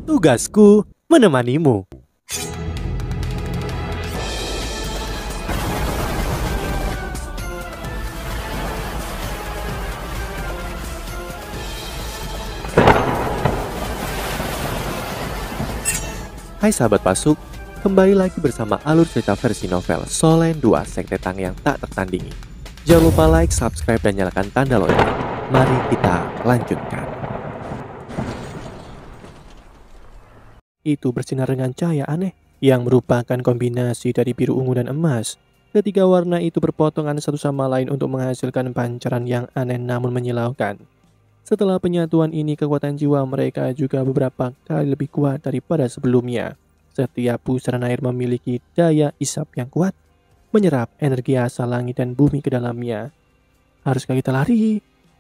Tugasku menemanimu. Hai sahabat Pasuk, kembali lagi bersama alur cerita versi novel Solen 2 Sekte Tang yang tak tertandingi. Jangan lupa like, subscribe, dan nyalakan tanda lonceng. Mari kita lanjutkan. Itu bersinar dengan cahaya aneh yang merupakan kombinasi dari biru ungu dan emas. Ketiga warna itu berpotongan satu sama lain untuk menghasilkan pancaran yang aneh namun menyilaukan. Setelah penyatuan ini, kekuatan jiwa mereka juga beberapa kali lebih kuat daripada sebelumnya. Setiap pusaran air memiliki daya isap yang kuat, menyerap energi asal langit dan bumi ke dalamnya. Haruskah kita lari?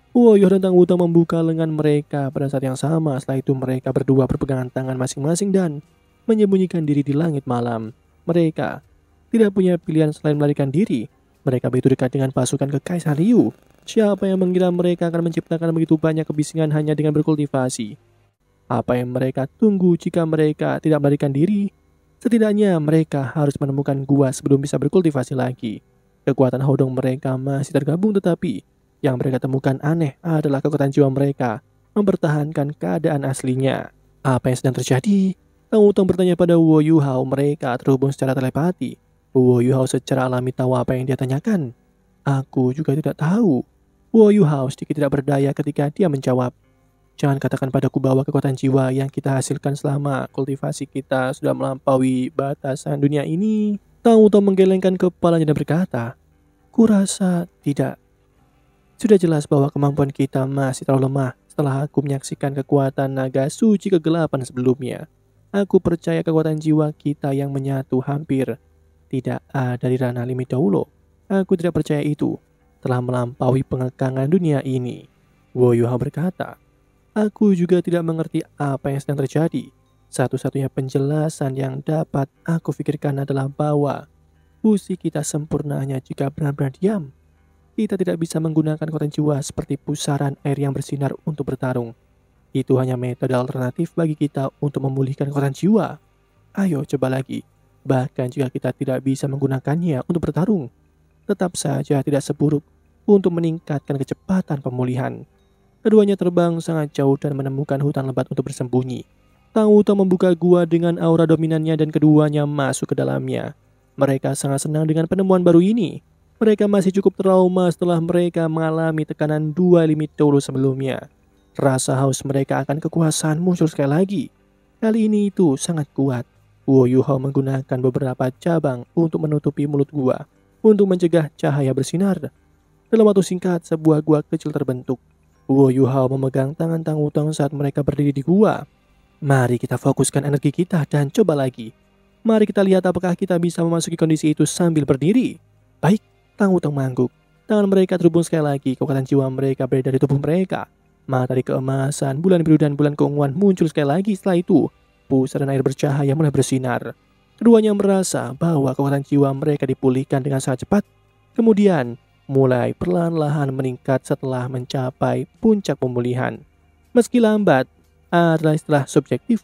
Woyo dan Tang Wutong membuka lengan mereka pada saat yang sama. Setelah itu mereka berdua berpegangan tangan masing-masing dan menyembunyikan diri di langit malam. Mereka tidak punya pilihan selain melarikan diri. Mereka begitu dekat dengan pasukan Kekaisar Ryu. Siapa yang mengira mereka akan menciptakan begitu banyak kebisingan hanya dengan berkultivasi? Apa yang mereka tunggu jika mereka tidak melarikan diri? Setidaknya mereka harus menemukan gua sebelum bisa berkultivasi lagi. Kekuatan hodong mereka masih tergabung, tetapi yang mereka temukan aneh adalah kekuatan jiwa mereka mempertahankan keadaan aslinya. Apa yang sedang terjadi? Tang Wutong bertanya pada Wo Yuhao. Mereka terhubung secara telepati. Wo Yuhao secara alami tahu apa yang dia tanyakan. Aku juga tidak tahu. Wo Yuhao sedikit tidak berdaya ketika dia menjawab. Jangan katakan padaku bahwa kekuatan jiwa yang kita hasilkan selama kultivasi kita sudah melampaui batasan dunia ini. Tang Wutong menggelengkan kepalanya dan berkata, kurasa tidak. Sudah jelas bahwa kemampuan kita masih terlalu lemah setelah aku menyaksikan kekuatan naga suci kegelapan sebelumnya. Aku percaya kekuatan jiwa kita yang menyatu hampir tidak ada di ranah limit dahulu. Aku tidak percaya itu telah melampaui pengekangan dunia ini. Wo Yuhao berkata, aku juga tidak mengerti apa yang sedang terjadi. Satu-satunya penjelasan yang dapat aku pikirkan adalah bahwa fusi kita sempurna hanya jika benar-benar diam. Kita tidak bisa menggunakan kekuatan jiwa seperti pusaran air yang bersinar untuk bertarung. Itu hanya metode alternatif bagi kita untuk memulihkan kekuatan jiwa. Ayo coba lagi. Bahkan jika kita tidak bisa menggunakannya untuk bertarung, tetap saja tidak seburuk untuk meningkatkan kecepatan pemulihan. Keduanya terbang sangat jauh dan menemukan hutan lebat untuk bersembunyi. Tang Wutong membuka gua dengan aura dominannya dan keduanya masuk ke dalamnya. Mereka sangat senang dengan penemuan baru ini. Mereka masih cukup trauma setelah mereka mengalami tekanan 2 limit dahulu sebelumnya. Rasa haus mereka akan kekuasaan muncul sekali lagi. Kali ini itu sangat kuat. Wo Yuhao menggunakan beberapa cabang untuk menutupi mulut gua untuk mencegah cahaya bersinar. Dalam waktu singkat, sebuah gua kecil terbentuk. Wo Yuhao memegang tangan Tang Wutong saat mereka berdiri di gua. Mari kita fokuskan energi kita dan coba lagi. Mari kita lihat apakah kita bisa memasuki kondisi itu sambil berdiri. Baik, Tang Wutong mengangguk. Tangan mereka terhubung sekali lagi. Kekuatan jiwa mereka berada di tubuh mereka. Matahari keemasan, bulan biru dan bulan keunguan muncul sekali lagi. Setelah itu, pusaran air bercahaya mulai bersinar. Keduanya merasa bahwa kekuatan jiwa mereka dipulihkan dengan sangat cepat. Kemudian, mulai perlahan-lahan meningkat setelah mencapai puncak pemulihan. Meski lambat adalah istilah subjektif,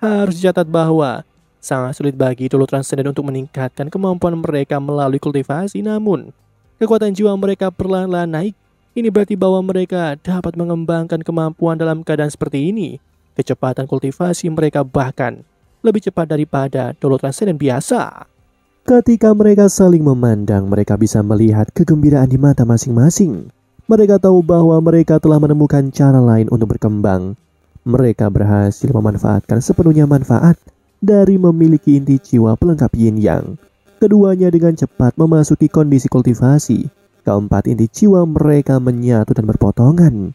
harus dicatat bahwa sangat sulit bagi Dolo Transcendent untuk meningkatkan kemampuan mereka melalui kultivasi. Namun, kekuatan jiwa mereka perlahan-lahan naik. Ini berarti bahwa mereka dapat mengembangkan kemampuan dalam keadaan seperti ini. Kecepatan kultivasi mereka bahkan lebih cepat daripada Dolo Transcendent biasa. Ketika mereka saling memandang, mereka bisa melihat kegembiraan di mata masing-masing. Mereka tahu bahwa mereka telah menemukan cara lain untuk berkembang. Mereka berhasil memanfaatkan sepenuhnya manfaat dari memiliki inti jiwa pelengkap yin yang. Keduanya dengan cepat memasuki kondisi kultivasi. Keempat inti jiwa mereka menyatu dan berpotongan.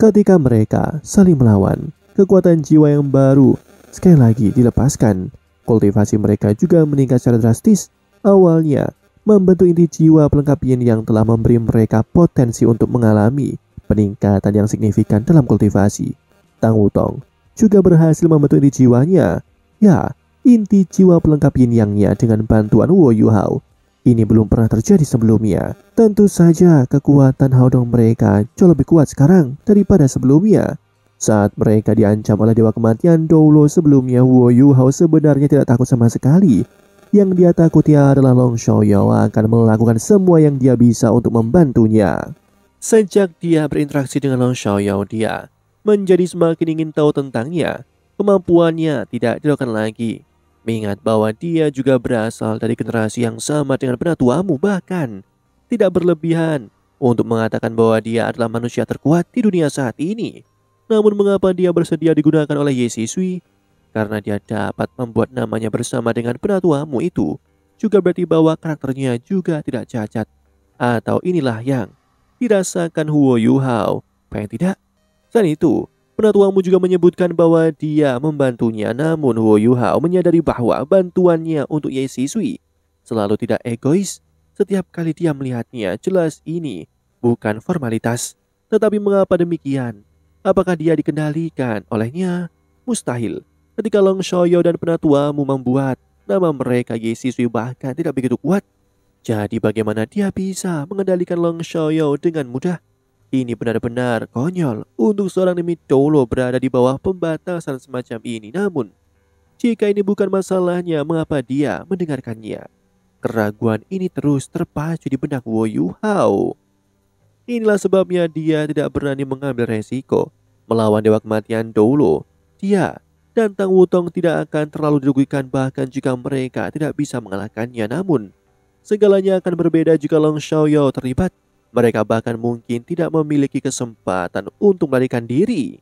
Ketika mereka saling melawan, kekuatan jiwa yang baru sekali lagi dilepaskan. Kultivasi mereka juga meningkat secara drastis. Awalnya membentuk inti jiwa pelengkap yin yang telah memberi mereka potensi untuk mengalami peningkatan yang signifikan dalam kultivasi. Tang Wutong juga berhasil membentuk inti jiwanya. Ya, inti jiwa pelengkap yin yangnya dengan bantuan Wo Yuhao. Ini belum pernah terjadi sebelumnya. Tentu saja kekuatan hodong mereka jauh lebih kuat sekarang daripada sebelumnya. Saat mereka diancam oleh Dewa Kematian Doulo sebelumnya, Wu Yuhao sebenarnya tidak takut sama sekali. Yang dia takuti adalah Long Xiaoyao akan melakukan semua yang dia bisa untuk membantunya. Sejak dia berinteraksi dengan Long Xiaoyao, dia menjadi semakin ingin tahu tentangnya. Kemampuannya tidak diragukan lagi. Mengingat bahwa dia juga berasal dari generasi yang sama dengan penatuamu, bahkan tidak berlebihan untuk mengatakan bahwa dia adalah manusia terkuat di dunia saat ini. Namun mengapa dia bersedia digunakan oleh Ye Sisui? Karena dia dapat membuat namanya bersama dengan penatuamu itu. Juga berarti bahwa karakternya juga tidak cacat. Atau inilah yang dirasakan Huo Yuhao. Paling tidak. Selain itu, penatuamu juga menyebutkan bahwa dia membantunya. Namun Huo Yuhao menyadari bahwa bantuannya untuk Ye Sisui selalu tidak egois. Setiap kali dia melihatnya, jelas ini bukan formalitas. Tetapi mengapa demikian? Apakah dia dikendalikan olehnya? Mustahil. Ketika Long Xiaoyao dan penatuamu membuat nama mereka Ye Sisui bahkan tidak begitu kuat. Jadi bagaimana dia bisa mengendalikan Long Xiaoyao dengan mudah? Ini benar-benar konyol untuk seorang Limit Doulo berada di bawah pembatasan semacam ini. Namun, jika ini bukan masalahnya, mengapa dia mendengarkannya? Keraguan ini terus terpacu di benak Wu Yuhao. Inilah sebabnya dia tidak berani mengambil resiko melawan Dewa Kematian Doulo. Dia dan Tang Wutong tidak akan terlalu dirugikan bahkan jika mereka tidak bisa mengalahkannya. Namun, segalanya akan berbeda jika Long Xiaoyao terlibat. Mereka bahkan mungkin tidak memiliki kesempatan untuk melarikan diri.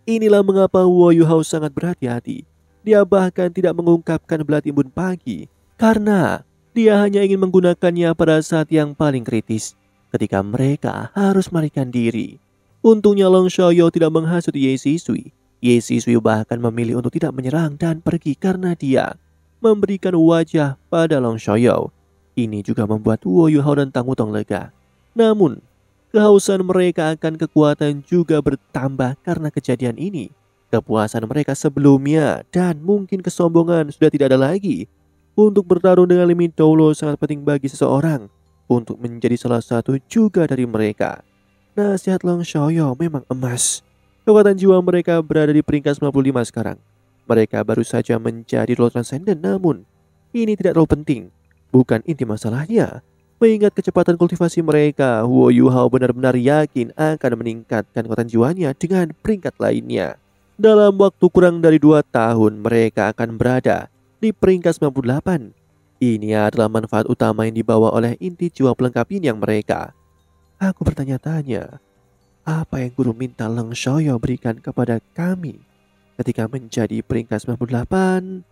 Inilah mengapa Wu Yuhao sangat berhati-hati. Dia bahkan tidak mengungkapkan belah timbun pagi. Karena dia hanya ingin menggunakannya pada saat yang paling kritis. Ketika mereka harus melarikan diri. Untungnya Long Xiaoyao tidak menghasut Ye Sisui. Ye Sisui bahkan memilih untuk tidak menyerang dan pergi karena dia memberikan wajah pada Long Xiaoyao. Ini juga membuat Wu Yuhao dan Tang Wutong lega. Namun, kehausan mereka akan kekuatan juga bertambah karena kejadian ini. Kepuasan mereka sebelumnya dan mungkin kesombongan sudah tidak ada lagi. Untuk bertarung dengan Limit Doulo sangat penting bagi seseorang untuk menjadi salah satu juga dari mereka. Nasihat Long Xiaoyao memang emas. Kekuatan jiwa mereka berada di peringkat 95 sekarang. Mereka baru saja menjadi role transcendent, namun ini tidak terlalu penting. Bukan inti masalahnya. Mengingat kecepatan kultivasi mereka, Wu Yuhao benar-benar yakin akan meningkatkan kekuatan jiwanya dengan peringkat lainnya. Dalam waktu kurang dari 2 tahun, mereka akan berada di peringkat 98. Ini adalah manfaat utama yang dibawa oleh inti jiwa pelengkap yin yang mereka. Aku bertanya-tanya, apa yang guru minta Long Xiaoyao berikan kepada kami ketika menjadi peringkat 98?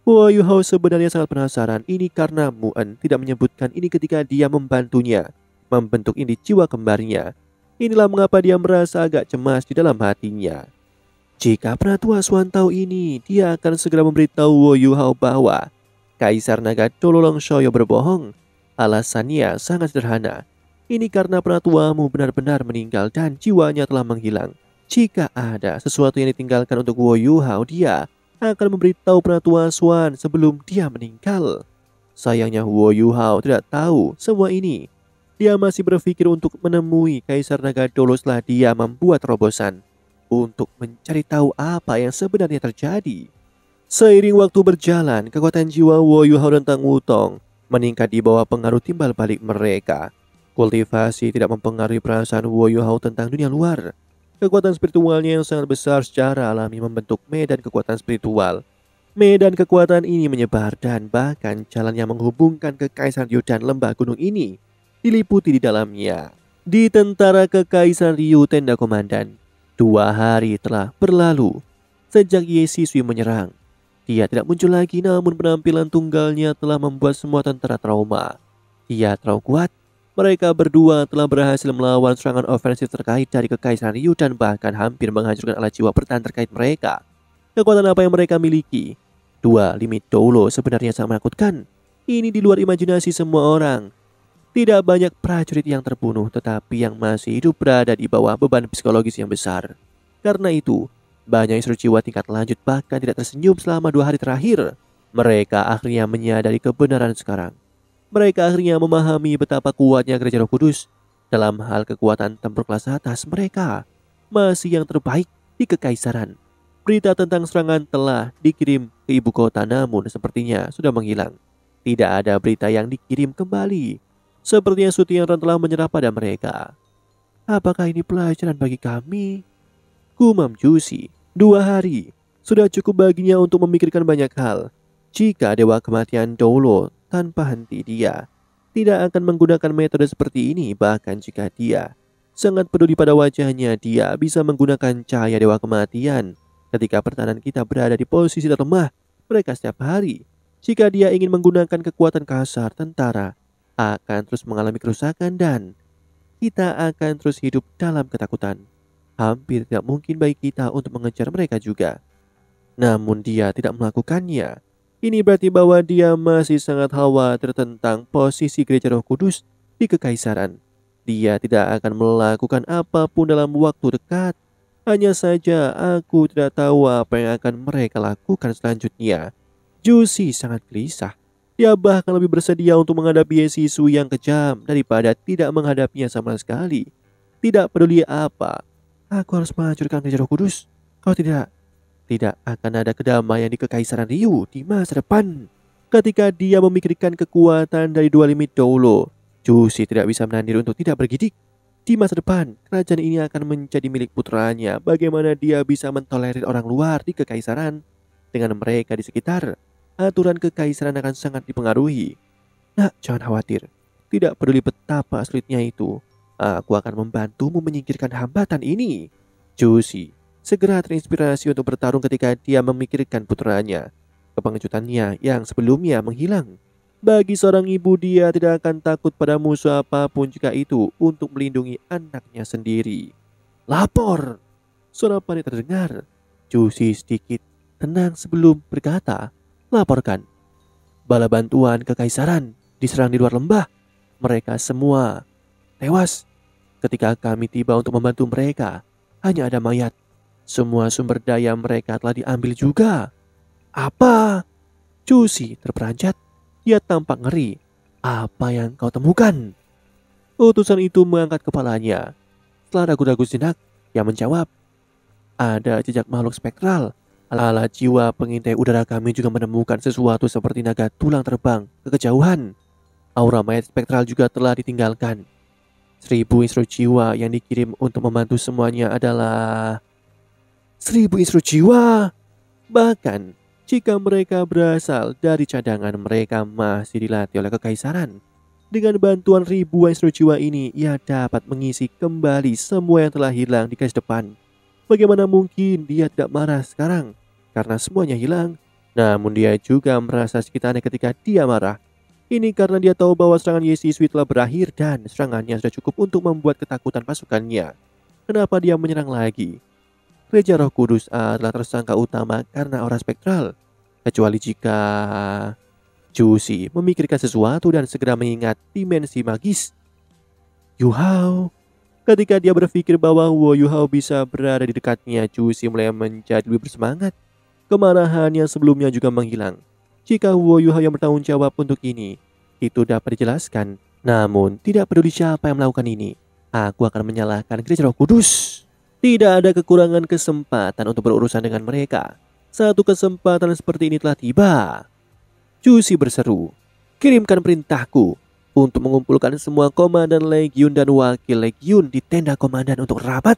Wu Yuhao sebenarnya sangat penasaran ini karena Mu'en tidak menyebutkan ini ketika dia membantunya membentuk inti jiwa kembarnya. Inilah mengapa dia merasa agak cemas di dalam hatinya. Jika penatua Xuan tahu ini, dia akan segera memberitahu Wu Yuhao bahwa Kaisar Naga Doulo Long Xiaoyao berbohong. Alasannya sangat sederhana. Ini karena penatuamu benar-benar meninggal dan jiwanya telah menghilang. Jika ada sesuatu yang ditinggalkan untuk Wu Yuhao, dia akan memberitahu penatua Xuan sebelum dia meninggal. Sayangnya Wu Yuhao tidak tahu semua ini. Dia masih berpikir untuk menemui Kaisar Naga Doulo setelah dia membuat terobosan untuk mencari tahu apa yang sebenarnya terjadi. Seiring waktu berjalan, kekuatan jiwa Wu Yuhao dan Tang Wutong meningkat di bawah pengaruh timbal balik mereka. Kultivasi tidak mempengaruhi perasaan Wu Yuhao tentang dunia luar. Kekuatan spiritualnya yang sangat besar secara alami membentuk medan kekuatan spiritual. Medan kekuatan ini menyebar dan bahkan jalan yang menghubungkan ke Kekaisaran Ryu dan lembah gunung ini diliputi di dalamnya. Di tentara Kekaisaran Ryu tenda komandan, 2 hari telah berlalu sejak Ye Sisui menyerang. Dia tidak muncul lagi, namun penampilan tunggalnya telah membuat semua tentara trauma. Dia terlalu kuat. Mereka berdua telah berhasil melawan serangan ofensif terkait dari Kekaisaran Ryu dan bahkan hampir menghancurkan alat jiwa bertahan terkait mereka. Kekuatan apa yang mereka miliki? 2 Limit Doulo sebenarnya sangat menakutkan. Ini di luar imajinasi semua orang. Tidak banyak prajurit yang terbunuh, tetapi yang masih hidup berada di bawah beban psikologis yang besar. Karena itu, banyak instruktur jiwa tingkat lanjut bahkan tidak tersenyum selama 2 hari terakhir. Mereka akhirnya menyadari kebenaran sekarang. Mereka akhirnya memahami betapa kuatnya gereja Roh Kudus dalam hal kekuatan tempur kelas atas mereka. masih yang terbaik di Kekaisaran. Berita tentang serangan telah dikirim ke ibu kota namun sepertinya sudah menghilang. Tidak ada berita yang dikirim kembali. Sepertinya Sutiaran telah menyerah pada mereka. Apakah ini pelajaran bagi kami? Gumam Jusi. 2 hari sudah cukup baginya untuk memikirkan banyak hal. Jika Dewa Kematian Doulo tanpa henti, dia tidak akan menggunakan metode seperti ini. Bahkan jika dia sangat peduli pada wajahnya, dia bisa menggunakan cahaya Dewa Kematian. Ketika pertahanan kita berada di posisi terlemah, mereka setiap hari, jika dia ingin menggunakan kekuatan kasar, tentara akan terus mengalami kerusakan dan kita akan terus hidup dalam ketakutan. Hampir tidak mungkin bagi kita untuk mengejar mereka juga. Namun dia tidak melakukannya. Ini berarti bahwa dia masih sangat khawatir tentang posisi gereja Roh Kudus di Kekaisaran. Dia tidak akan melakukan apapun dalam waktu dekat. Hanya saja aku tidak tahu apa yang akan mereka lakukan selanjutnya. Jusi sangat gelisah. Dia bahkan lebih bersedia untuk menghadapi Yesisu yang kejam daripada tidak menghadapinya sama sekali. Tidak peduli apa. Aku harus menghancurkan gereja Roh Kudus. Kalau tidak akan ada kedamaian di Kekaisaran Ryu di masa depan. Ketika dia memikirkan kekuatan dari dua limit Doulo, Jusi tidak bisa menahan untuk tidak bergidik. Di masa depan, kerajaan ini akan menjadi milik putranya. Bagaimana dia bisa mentolerir orang luar di Kekaisaran? Dengan mereka di sekitar, aturan Kekaisaran akan sangat dipengaruhi. Nah, jangan khawatir. Tidak peduli betapa sulitnya itu, aku akan membantumu menyingkirkan hambatan ini. Jusi segera terinspirasi untuk bertarung ketika dia memikirkan putranya. Kepengejutannya yang sebelumnya menghilang. Bagi seorang ibu, dia tidak akan takut pada musuh apapun jika itu untuk melindungi anaknya sendiri. Lapor! Suara panik terdengar. Jusi sedikit tenang sebelum berkata, laporkan. Bala bantuan Kekaisaran diserang di luar lembah. Mereka semua tewas. Ketika kami tiba untuk membantu mereka, hanya ada mayat. Semua sumber daya mereka telah diambil juga. Apa? Jusi terperanjat. Dia tampak ngeri. Apa yang kau temukan? Utusan itu mengangkat kepalanya. Setelah ragu-ragu sejenak, dia menjawab. Ada jejak makhluk spektral. Ala jiwa pengintai udara kami juga menemukan sesuatu seperti naga tulang terbang ke kejauhan. Aura mayat spektral juga telah ditinggalkan. 1000 instruksi jiwa yang dikirim untuk membantu semuanya adalah 1000 instruksi jiwa. Bahkan jika mereka berasal dari cadangan, mereka masih dilatih oleh Kekaisaran. Dengan bantuan ribuan instruksi jiwa ini, ia dapat mengisi kembali semua yang telah hilang di garis depan. Bagaimana mungkin dia tidak marah sekarang? Karena semuanya hilang. Namun dia juga merasa sedikit aneh ketika dia marah. Ini karena dia tahu bahwa serangan Yesisui telah berakhir dan serangannya sudah cukup untuk membuat ketakutan pasukannya. Kenapa dia menyerang lagi? Gereja Roh Kudus adalah tersangka utama karena aura spektral. Kecuali jika Jusi memikirkan sesuatu dan segera mengingat dimensi magis. Yu Hao. Ketika dia berpikir bahwa Wo Yu Hao bisa berada di dekatnya, Jusi mulai menjadi lebih bersemangat. Kemarahan yang sebelumnya juga menghilang. Jika Wo Yu Hao yang bertanggung jawab untuk ini, itu dapat dijelaskan. Namun tidak peduli siapa yang melakukan ini, aku akan menyalahkan Gereja Roh Kudus. Tidak ada kekurangan kesempatan untuk berurusan dengan mereka. Satu kesempatan seperti ini telah tiba. Jusi berseru, kirimkan perintahku untuk mengumpulkan semua komandan legiun dan wakil legiun di tenda komandan untuk rapat.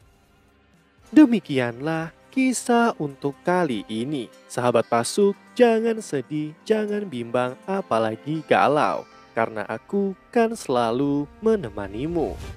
Demikianlah kisah untuk kali ini. Sahabat Pasuk, jangan sedih, jangan bimbang, apalagi galau. Karena aku kan selalu menemanimu.